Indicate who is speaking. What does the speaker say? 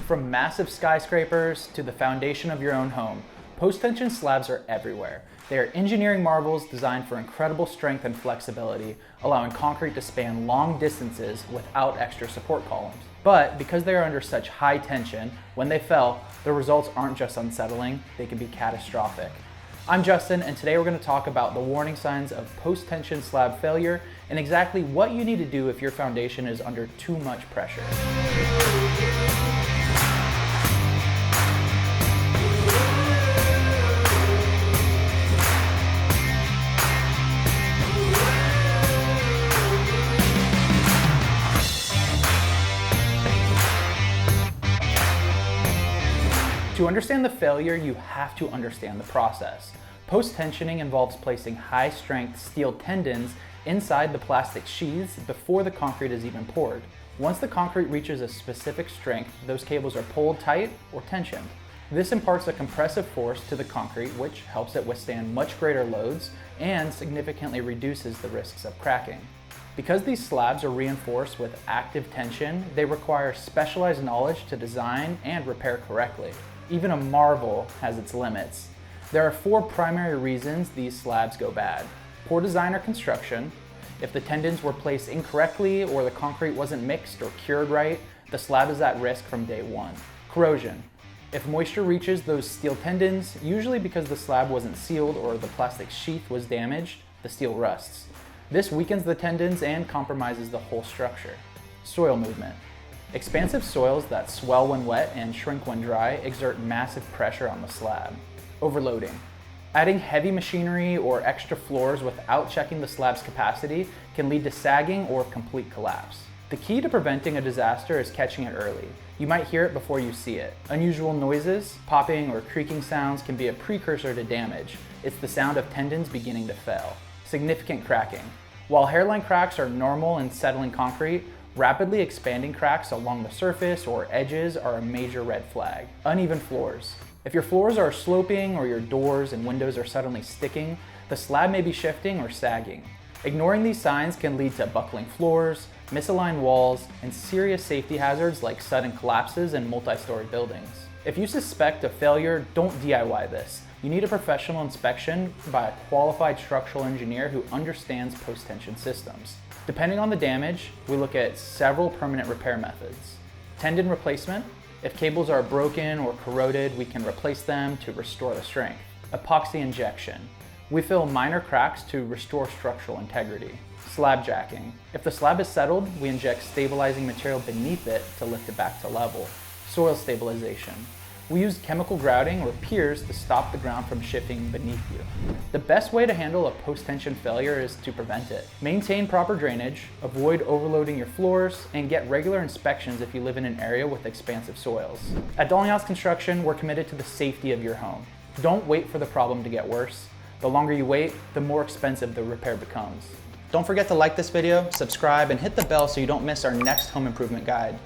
Speaker 1: From massive skyscrapers to the foundation of your own home, post-tension slabs are everywhere. They are engineering marvels designed for incredible strength and flexibility, allowing concrete to span long distances without extra support columns. But because they are under such high tension, when they fell, the results aren't just unsettling, they can be catastrophic. I'm Justin, and today we're going to talk about the warning signs of post-tension slab failure and exactly what you need to do if your foundation is under too much pressure. To understand the failure, you have to understand the process. Post-tensioning involves placing high-strength steel tendons inside the plastic sheaths before the concrete is even poured. Once the concrete reaches a specific strength, those cables are pulled tight or tensioned. This imparts a compressive force to the concrete, which helps it withstand much greater loads and significantly reduces the risks of cracking. Because these slabs are reinforced with active tension, they require specialized knowledge to design and repair correctly. Even a marvel has its limits. There are 4 primary reasons these slabs go bad. Poor design or construction. If the tendons were placed incorrectly or the concrete wasn't mixed or cured right, the slab is at risk from day one. Corrosion. If moisture reaches those steel tendons, usually because the slab wasn't sealed or the plastic sheath was damaged, the steel rusts. This weakens the tendons and compromises the whole structure. Soil movement. Expansive soils that swell when wet and shrink when dry exert massive pressure on the slab. Overloading. Adding heavy machinery or extra floors without checking the slab's capacity can lead to sagging or complete collapse. The key to preventing a disaster is catching it early. You might hear it before you see it. Unusual noises, popping or creaking sounds can be a precursor to damage. It's the sound of tendons beginning to fail. Significant cracking. While hairline cracks are normal in settling concrete, rapidly expanding cracks along the surface or edges are a major red flag. Uneven floors. If your floors are sloping or your doors and windows are suddenly sticking, the slab may be shifting or sagging. Ignoring these signs can lead to buckling floors, misaligned walls, and serious safety hazards like sudden collapses in multi-story buildings. If you suspect a failure, don't DIY this. You need a professional inspection by a qualified structural engineer who understands post-tension systems. Depending on the damage, we look at several permanent repair methods. Tendon replacement. If cables are broken or corroded, we can replace them to restore the strength. Epoxy injection. We fill minor cracks to restore structural integrity. Slab jacking. If the slab is settled, we inject stabilizing material beneath it to lift it back to level. Soil stabilization. We use chemical grouting or piers to stop the ground from shifting beneath you. The best way to handle a post-tension failure is to prevent it. Maintain proper drainage, avoid overloading your floors, and get regular inspections if you live in an area with expansive soils. At Dalinghaus Construction, we're committed to the safety of your home. Don't wait for the problem to get worse. The longer you wait, the more expensive the repair becomes. Don't forget to like this video, subscribe, and hit the bell so you don't miss our next home improvement guide.